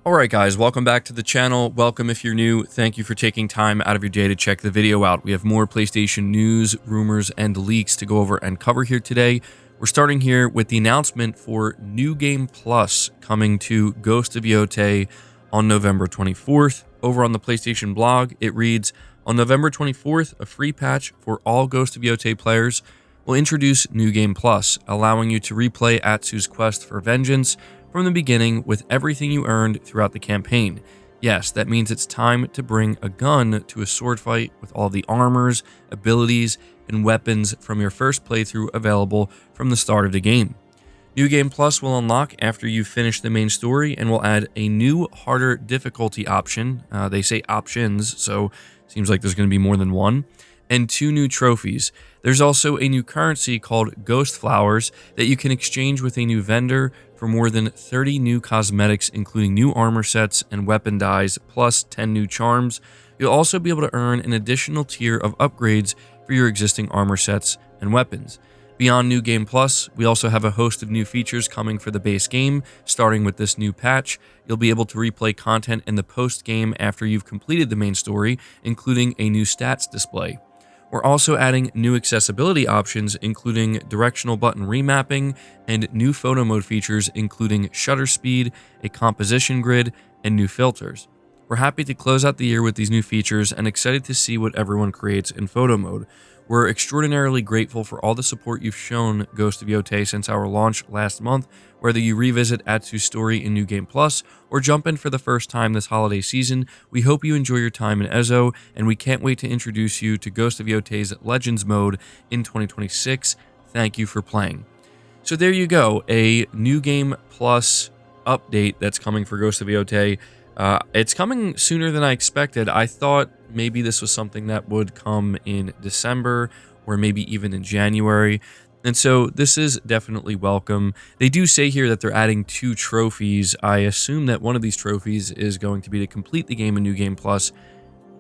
Alright guys, welcome back to the channel. Welcome if you're new. Thank you for taking time out of your day to check the video out. We have more PlayStation news, rumors, and leaks to go over and cover here today. We're starting here with the announcement for New Game Plus coming to Ghost of Yotei on November 24th. Over on the PlayStation blog, it reads, on November 24th, a free patch for all Ghost of Yotei players will introduce New Game Plus, allowing you to replay Atsu's quest for vengeance from the beginning with everything you earned throughout the campaign. Yes, that means it's time to bring a gun to a sword fight with all the armors, abilities, and weapons from your first playthrough available from the start of the game. New Game Plus will unlock after you finish the main story and will add a new, harder difficulty option. They say options, so seems like there's going to be more than one. And 2 new trophies. There's also a new currency called Ghost Flowers that you can exchange with a new vendor for more than 30 new cosmetics, including new armor sets and weapon dyes, plus 10 new charms. You'll also be able to earn an additional tier of upgrades for your existing armor sets and weapons. Beyond New Game Plus, we also have a host of new features coming for the base game. Starting with this new patch, you'll be able to replay content in the post-game after you've completed the main story, including a new stats display. We're also adding new accessibility options, including directional button remapping and new photo mode features, including shutter speed, a composition grid, and new filters. We're happy to close out the year with these new features and excited to see what everyone creates in photo mode. We're extraordinarily grateful for all the support you've shown Ghost of Yotei since our launch last month, whether you revisit Atsu's story in New Game Plus or jump in for the first time this holiday season. We hope you enjoy your time in Ezo, and we can't wait to introduce you to Ghost of Yotei's Legends mode in 2026. Thank you for playing. So there you go, a New Game Plus update that's coming for Ghost of Yotei. It's coming sooner than I expected. I thought maybe this was something that would come in December or maybe even in January. And so this is definitely welcome. They do say here that they're adding 2 trophies. I assume that one of these trophies is going to be to complete the game in New Game Plus.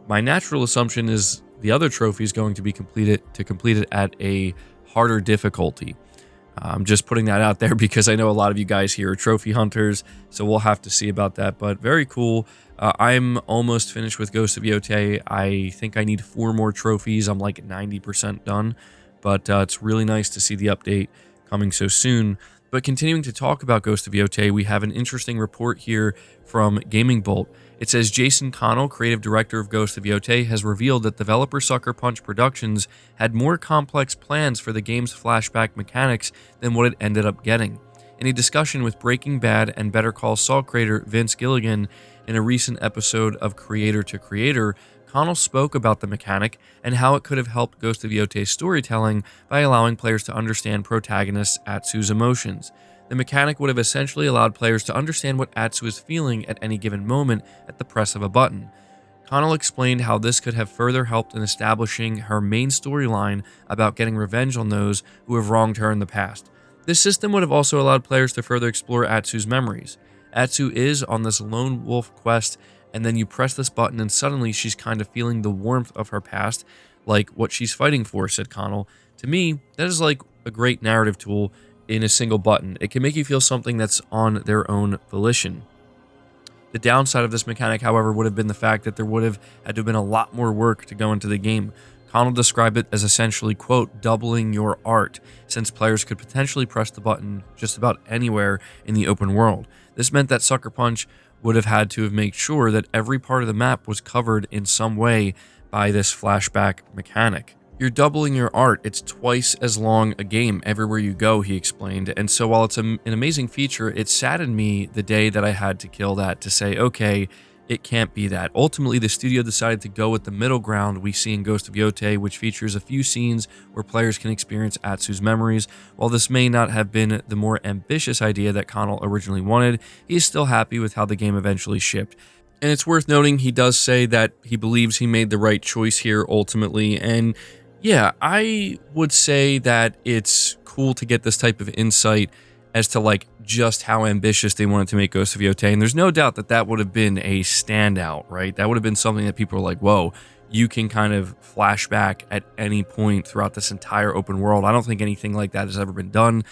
My natural assumption is the other trophy is going to be completed at a harder difficulty. I'm just putting that out there because I know a lot of you guys here are trophy hunters, so we'll have to see about that, but very cool. I'm almost finished with Ghost of Yotei. I think I need 4 more trophies. I'm like 90% done, but it's really nice to see the update coming so soon. But continuing to talk about Ghost of Yotei, we have an interesting report here from Gaming Bolt. It says Jason Connell, creative director of Ghost of Yotei, has revealed that developer Sucker Punch Productions had more complex plans for the game's flashback mechanics than what it ended up getting. In a discussion with Breaking Bad and Better Call Saul creator Vince Gilligan in a recent episode of Creator to Creator, Connell spoke about the mechanic and how it could have helped Ghost of Yotei's storytelling by allowing players to understand protagonist Atsu's emotions. The mechanic would have essentially allowed players to understand what Atsu is feeling at any given moment at the press of a button. Connell explained how this could have further helped in establishing her main storyline about getting revenge on those who have wronged her in the past. This system would have also allowed players to further explore Atsu's memories. Atsu is on this lone wolf quest, and then you press this button and suddenly she's kind of feeling the warmth of her past, like what she's fighting for, said Connell. To me, that is like a great narrative tool in a single button. It can make you feel something that's on their own volition. The downside of this mechanic, however, would have been the fact that there would have had to have been a lot more work to go into the game. Connell described it as essentially, quote, doubling your art, since players could potentially press the button just about anywhere in the open world. This meant that Sucker Punch would have had to have made sure that every part of the map was covered in some way by this flashback mechanic. You're doubling your art. It's twice as long a game everywhere you go, he explained. And so while it's an amazing feature, it saddened me the day that I had to kill that to say, okay, it can't be that. Ultimately, the studio decided to go with the middle ground we see in Ghost of Yotei, which features a few scenes where players can experience Atsu's memories. While this may not have been the more ambitious idea that Connell originally wanted, he is still happy with how the game eventually shipped. And it's worth noting, he does say that he believes he made the right choice here ultimately, and yeah, I would say that it's cool to get this type of insight as to like just how ambitious they wanted to make Ghost of Yotei. And there's no doubt that that would have been a standout, right? That would have been something that people were like, whoa, you can kind of flash back at any point throughout this entire open world. I don't think anything like that has ever been done.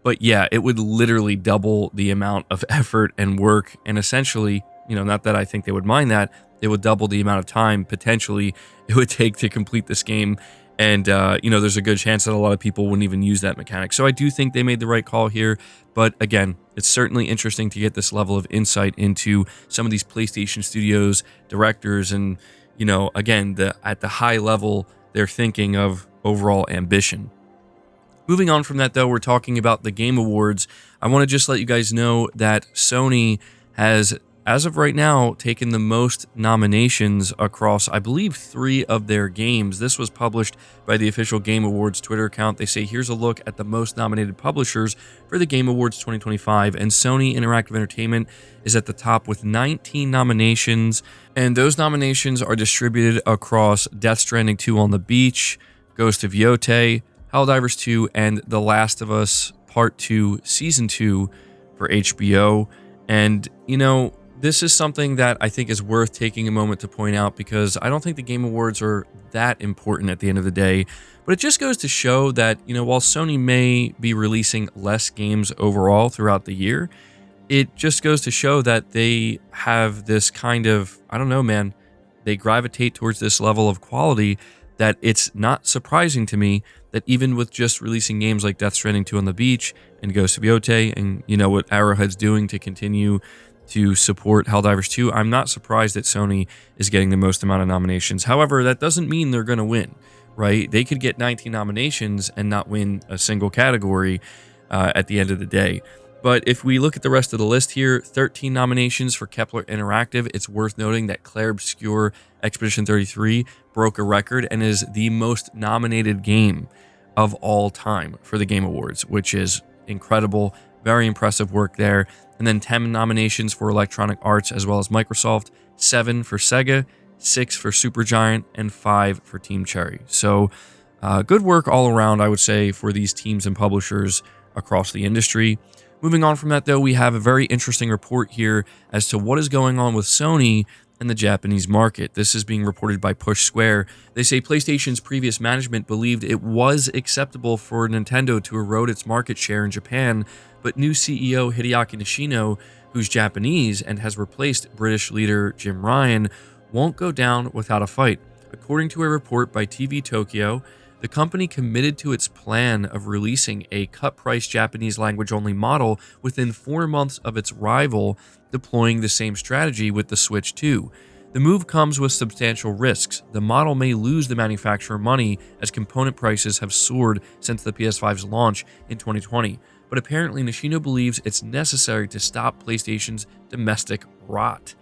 But yeah, it would literally double the amount of effort and work, and essentially, not that I think they would mind that, it would double the amount of time potentially it would take to complete this game. And, there's a good chance that a lot of people wouldn't even use that mechanic. So I do think they made the right call here. But again, it's certainly interesting to get this level of insight into some of these PlayStation Studios directors and, again, at the high level, they're thinking of overall ambition. Moving on from that, though, we're talking about the Game Awards. I want to just let you guys know that Sony has, as of right now, taken the most nominations across, I believe, 3 of their games. This was published by the official Game Awards Twitter account. They say, here's a look at the most nominated publishers for the Game Awards 2025, and Sony Interactive Entertainment is at the top with 19 nominations, and those nominations are distributed across Death Stranding 2 on the Beach, Ghost of Yotei, Helldivers 2, and The Last of Us Part 2 Season 2 for HBO. And, this is something that I think is worth taking a moment to point out because I don't think the Game Awards are that important at the end of the day. But it just goes to show that, while Sony may be releasing less games overall throughout the year, it just goes to show that they have this kind of, I don't know, man, they gravitate towards this level of quality that it's not surprising to me that even with just releasing games like Death Stranding 2 on the Beach and Ghost of Yotei and, what Arrowhead's doing to continue to support Helldivers 2, I'm not surprised that Sony is getting the most amount of nominations. However, that doesn't mean they're going to win, right? They could get 19 nominations and not win a single category at the end of the day. But if we look at the rest of the list here, 13 nominations for Kepler Interactive. It's worth noting that Clair Obscur Expedition 33 broke a record and is the most nominated game of all time for the Game Awards, which is incredible. Very impressive work there. And then 10 nominations for Electronic Arts as well as Microsoft, 7 for Sega, 6 for Supergiant, and 5 for Team Cherry. So good work all around, I would say, for these teams and publishers across the industry. Moving on from that, though, we have a very interesting report here as to what is going on with Sony and the Japanese market. This is being reported by Push Square. They say PlayStation's previous management believed it was acceptable for Nintendo to erode its market share in Japan, but new CEO Hideaki Nishino, who's Japanese and has replaced British leader Jim Ryan, won't go down without a fight. According to a report by TV Tokyo, the company committed to its plan of releasing a cut-price Japanese language-only model within 4 months of its rival deploying the same strategy with the Switch 2. The move comes with substantial risks. The model may lose the manufacturer money as component prices have soared since the PS5's launch in 2020. But apparently Nishino believes it's necessary to stop PlayStation's domestic rot.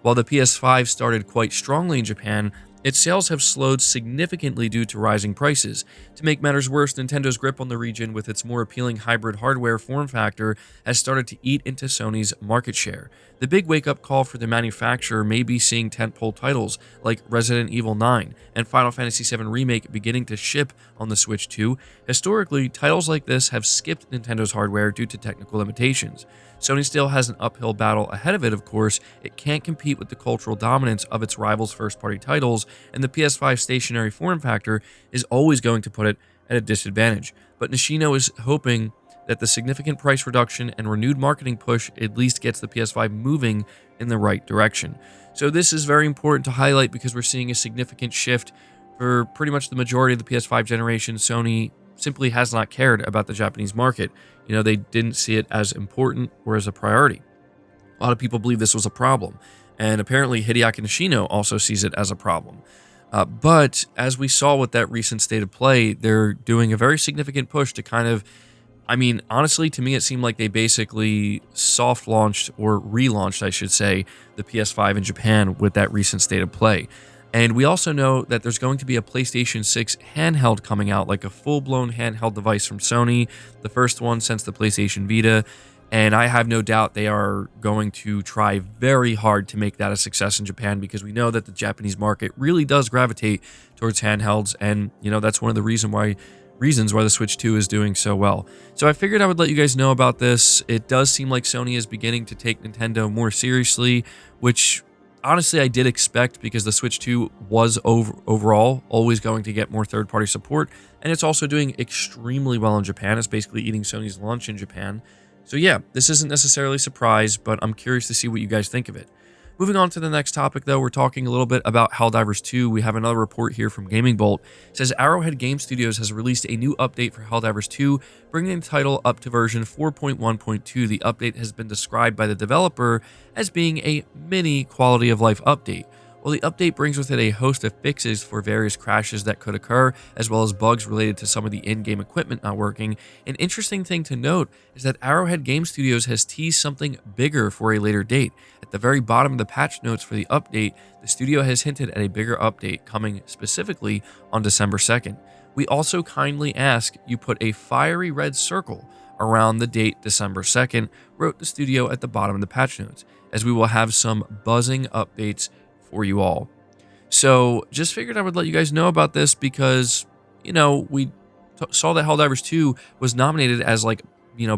While the PS5 started quite strongly in Japan, its sales have slowed significantly due to rising prices. To make matters worse, Nintendo's grip on the region with its more appealing hybrid hardware form factor has started to eat into Sony's market share. The big wake-up call for the manufacturer may be seeing tentpole titles like Resident Evil 9 and Final Fantasy VII Remake beginning to ship on the Switch 2. Historically, titles like this have skipped Nintendo's hardware due to technical limitations. Sony still has an uphill battle ahead of it, of course. It can't compete with the cultural dominance of its rivals' first-party titles, and the PS5 stationary form factor is always going to put it at a disadvantage. But Nishino is hoping that the significant price reduction and renewed marketing push at least gets the PS5 moving in the right direction. So this is very important to highlight because we're seeing a significant shift for pretty much the majority of the PS5 generation. Sony simply has not cared about the Japanese market. They didn't see it as important or as a priority. A lot of people believe this was a problem, and apparently Hideaki Nishino also sees it as a problem. But as we saw with that recent state of play, they're doing a very significant push to kind of, honestly, to me, it seemed like they basically soft launched or relaunched, I should say, the PS5 in Japan with that recent state of play. And we also know that there's going to be a PlayStation 6 handheld coming out, like a full-blown handheld device from Sony, the first one since the PlayStation Vita. And I have no doubt they are going to try very hard to make that a success in Japan because we know that the Japanese market really does gravitate towards handhelds. And, that's one of the reasons why the Switch 2 is doing so well. So I figured I would let you guys know about this. It does seem like Sony is beginning to take Nintendo more seriously, which honestly, I did expect, because the Switch 2 was overall always going to get more third-party support, and it's also doing extremely well in Japan. It's basically eating Sony's lunch in Japan. So yeah, this isn't necessarily a surprise, but I'm curious to see what you guys think of it. Moving on to the next topic, though, we're talking a little bit about Helldivers 2. We have another report here from Gaming Bolt. It says Arrowhead Game Studios has released a new update for Helldivers 2, bringing the title up to version 4.1.2. The update has been described by the developer as being a mini quality of life update. Well, the update brings with it a host of fixes for various crashes that could occur, as well as bugs related to some of the in-game equipment not working. An interesting thing to note is that Arrowhead Game Studios has teased something bigger for a later date. At the very bottom of the patch notes for the update, the studio has hinted at a bigger update coming specifically on December 2nd. We also kindly ask you put a fiery red circle around the date December 2nd, wrote the studio at the bottom of the patch notes, as we will have some buzzing updates for you all. So just figured I would let you guys know about this because, we saw that Helldivers 2 was nominated as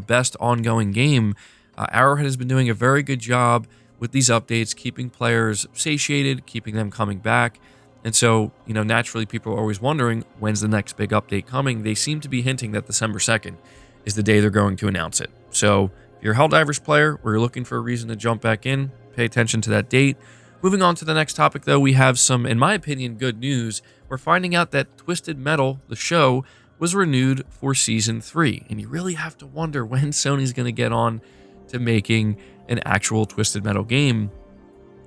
best ongoing game. Arrowhead has been doing a very good job with these updates, keeping players satiated, keeping them coming back. And so, naturally people are always wondering, when's the next big update coming? They seem to be hinting that December 2nd is the day they're going to announce it. So if you're a Helldivers player or you're looking for a reason to jump back in, pay attention to that date. Moving on to the next topic, though, we have some, in my opinion, good news. We're finding out that Twisted Metal, the show, was renewed for Season 3. And you really have to wonder when Sony's going to get on to making an actual Twisted Metal game.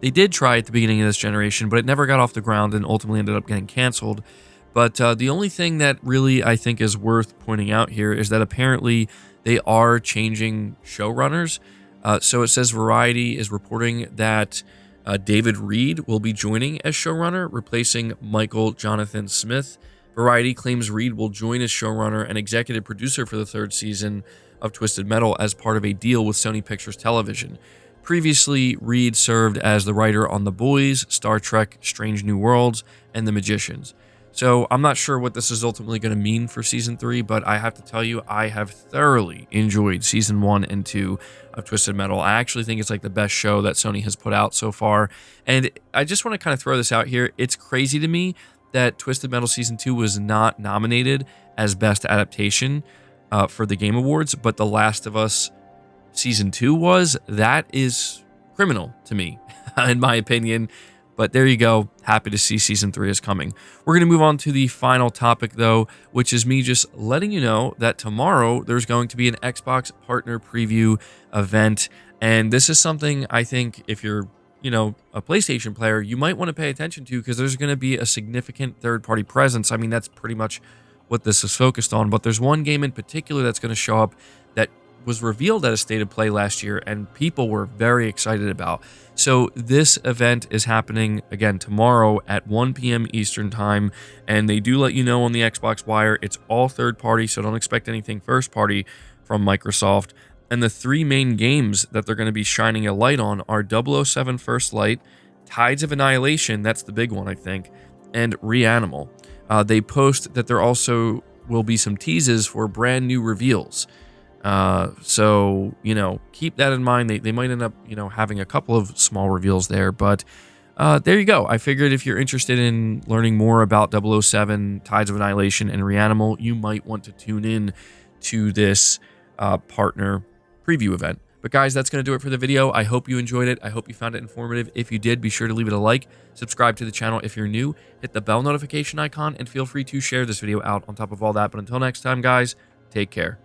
They did try at the beginning of this generation, but it never got off the ground and ultimately ended up getting canceled. But the only thing that really I think is worth pointing out here is that apparently they are changing showrunners. So it says Variety is reporting that David Reed will be joining as showrunner, replacing Michael Jonathan Smith. Variety claims Reed will join as showrunner and executive producer for the third season of Twisted Metal as part of a deal with Sony Pictures Television. Previously, Reed served as the writer on The Boys, Star Trek, Strange New Worlds, and The Magicians. So I'm not sure what this is ultimately going to mean for Season 3, but I have to tell you, I have thoroughly enjoyed Season 1 and 2 of Twisted Metal. I actually think it's like the best show that Sony has put out so far. And I just want to kind of throw this out here. It's crazy to me that Twisted Metal Season 2 was not nominated as Best Adaptation for the Game Awards, but The Last of Us Season 2 was. That is criminal to me, in my opinion. But there you go. Happy to see Season 3 is coming. We're going to move on to the final topic, though, which is me just letting you know that tomorrow there's going to be an Xbox Partner Preview event. And this is something I think if you're, a PlayStation player, you might want to pay attention to because there's going to be a significant third-party presence. I mean, that's pretty much what this is focused on. But there's one game in particular that's going to show up that was revealed at a State of Play last year and people were very excited about. So this event is happening again tomorrow at 1 p.m. Eastern time, and they do let you know on the Xbox Wire it's all third party, so don't expect anything first party from Microsoft. And the three main games that they're going to be shining a light on are 007 First Light, Tides of Annihilation, that's the big one I think, and Reanimal. They post that there also will be some teases for brand new reveals. So, keep that in mind. They might end up, having a couple of small reveals there, but there you go. I figured if you're interested in learning more about 007, Tides of Annihilation, and Reanimal, you might want to tune in to this partner preview event. But guys, that's going to do it for the video. I hope you enjoyed it. I hope you found it informative. If you did, be sure to leave it a like, subscribe to the channel if you're new, hit the bell notification icon, and feel free to share this video out on top of all that. But until next time, guys, take care.